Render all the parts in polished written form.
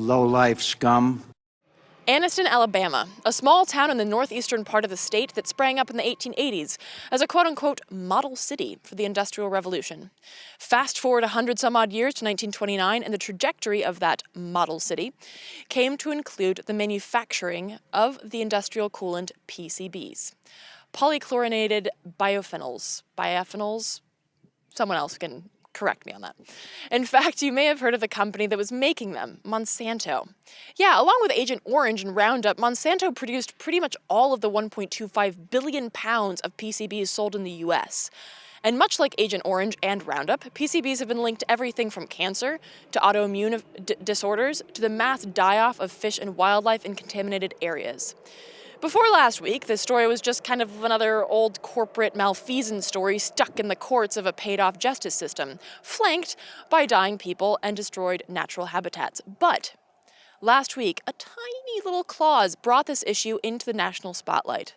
low-life scum. Anniston, Alabama, a small town in the northeastern part of the state that sprang up in the 1880s as a quote-unquote model city for the Industrial Revolution. Fast forward 100-some-odd years to 1929, and the trajectory of that model city came to include the manufacturing of the industrial coolant PCBs, polychlorinated biophenols. Someone else can correct me on that. In fact, you may have heard of the company that was making them, Monsanto. Yeah, along with Agent Orange and Roundup, Monsanto produced pretty much all of the 1.25 billion pounds of PCBs sold in the US. And much like Agent Orange and Roundup, PCBs have been linked to everything from cancer to autoimmune disorders to the mass die-off of fish and wildlife in contaminated areas. Before last week, this story was just kind of another old corporate malfeasance story stuck in the courts of a paid-off justice system, flanked by dying people and destroyed natural habitats. But last week, a tiny little clause brought this issue into the national spotlight.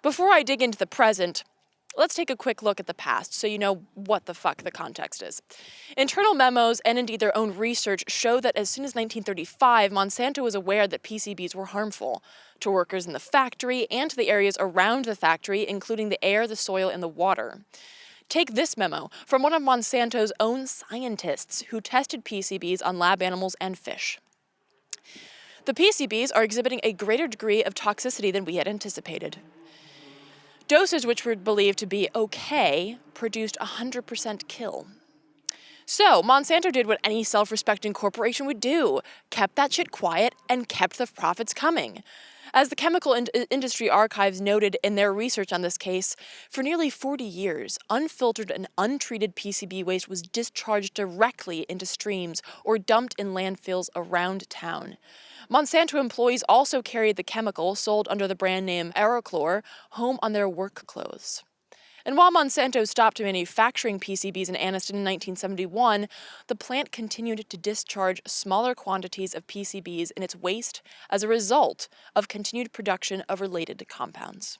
Before I dig into the present, let's take a quick look at the past so you know what the fuck the context is. Internal memos and indeed their own research show that as soon as 1935, Monsanto was aware that PCBs were harmful to workers in the factory and to the areas around the factory, including the air, the soil, and the water. Take this memo from one of Monsanto's own scientists who tested PCBs on lab animals and fish. The PCBs are exhibiting a greater degree of toxicity than we had anticipated. Doses which were believed to be okay produced 100% kill. So Monsanto did what any self-respecting corporation would do, kept that shit quiet and kept the profits coming. As the Chemical Industry Archives noted in their research on this case, for nearly 40 years, unfiltered and untreated PCB waste was discharged directly into streams or dumped in landfills around town. Monsanto employees also carried the chemical, sold under the brand name Aerochlor, home on their work clothes. And while Monsanto stopped manufacturing PCBs in Anniston in 1971, the plant continued to discharge smaller quantities of PCBs in its waste as a result of continued production of related compounds.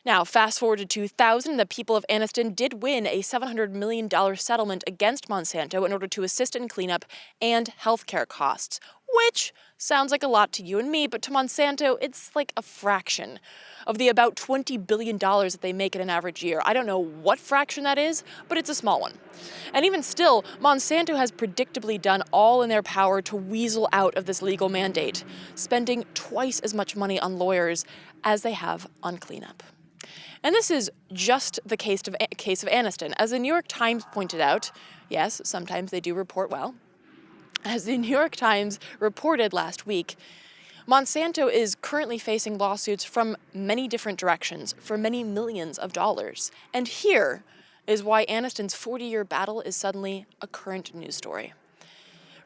Now, fast forward to 2000, the people of Anniston did win a $700 million settlement against Monsanto in order to assist in cleanup and healthcare costs, which sounds like a lot to you and me, but to Monsanto, it's like a fraction of the about $20 billion that they make in an average year. I don't know what fraction that is, but it's a small one. And even still, Monsanto has predictably done all in their power to weasel out of this legal mandate, spending twice as much money on lawyers as they have on cleanup. And this is just the case of Anniston. As the New York Times pointed out, yes, sometimes they do report well. As the New York Times reported last week, Monsanto is currently facing lawsuits from many different directions for many millions of dollars. And here is why Anniston's 40-year battle is suddenly a current news story.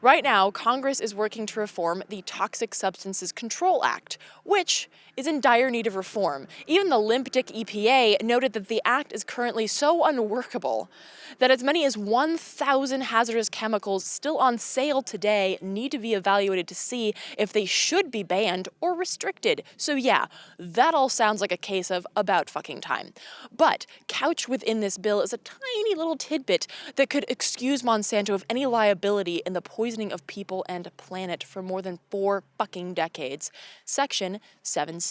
Right now, Congress is working to reform the Toxic Substances Control Act, which is in dire need of reform. Even the limp-dick EPA noted that the act is currently so unworkable that as many as 1,000 hazardous chemicals still on sale today need to be evaluated to see if they should be banned or restricted. So yeah, that all sounds like a case of about fucking time. But couched within this bill is a tiny little tidbit that could excuse Monsanto of any liability in the poisoning of people and planet for more than 4 fucking decades. Section 7C.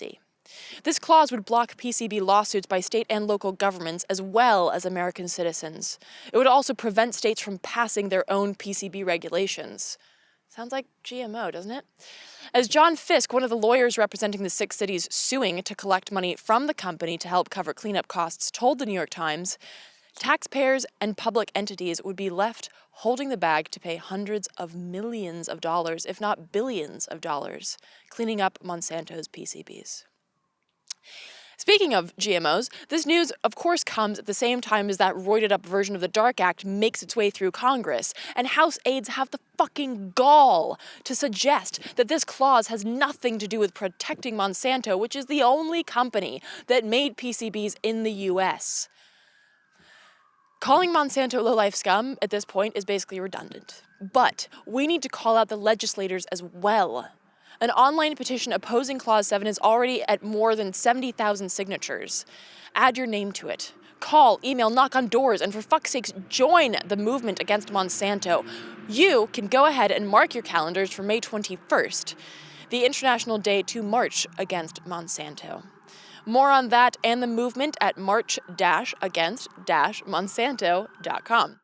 This clause would block PCB lawsuits by state and local governments as well as American citizens. It would also prevent states from passing their own PCB regulations. Sounds like GMO, doesn't it? As John Fisk, one of the lawyers representing the 6 cities suing to collect money from the company to help cover cleanup costs, told the New York Times, taxpayers and public entities would be left holding the bag to pay hundreds of millions of dollars, if not billions of dollars, cleaning up Monsanto's PCBs. Speaking of GMOs, this news, of course, comes at the same time as that roided-up version of the Dark Act makes its way through Congress, and House aides have the fucking gall to suggest that this clause has nothing to do with protecting Monsanto, which is the only company that made PCBs in the U.S. Calling Monsanto low-life scum at this point is basically redundant. But we need to call out the legislators as well. An online petition opposing Clause 7 is already at more than 70,000 signatures. Add your name to it. call, email, knock on doors, and for fuck's sakes, join the movement against Monsanto. You can go ahead and mark your calendars for May 21st, the International Day to March Against Monsanto. More on that and the movement at march-against-monsanto.com.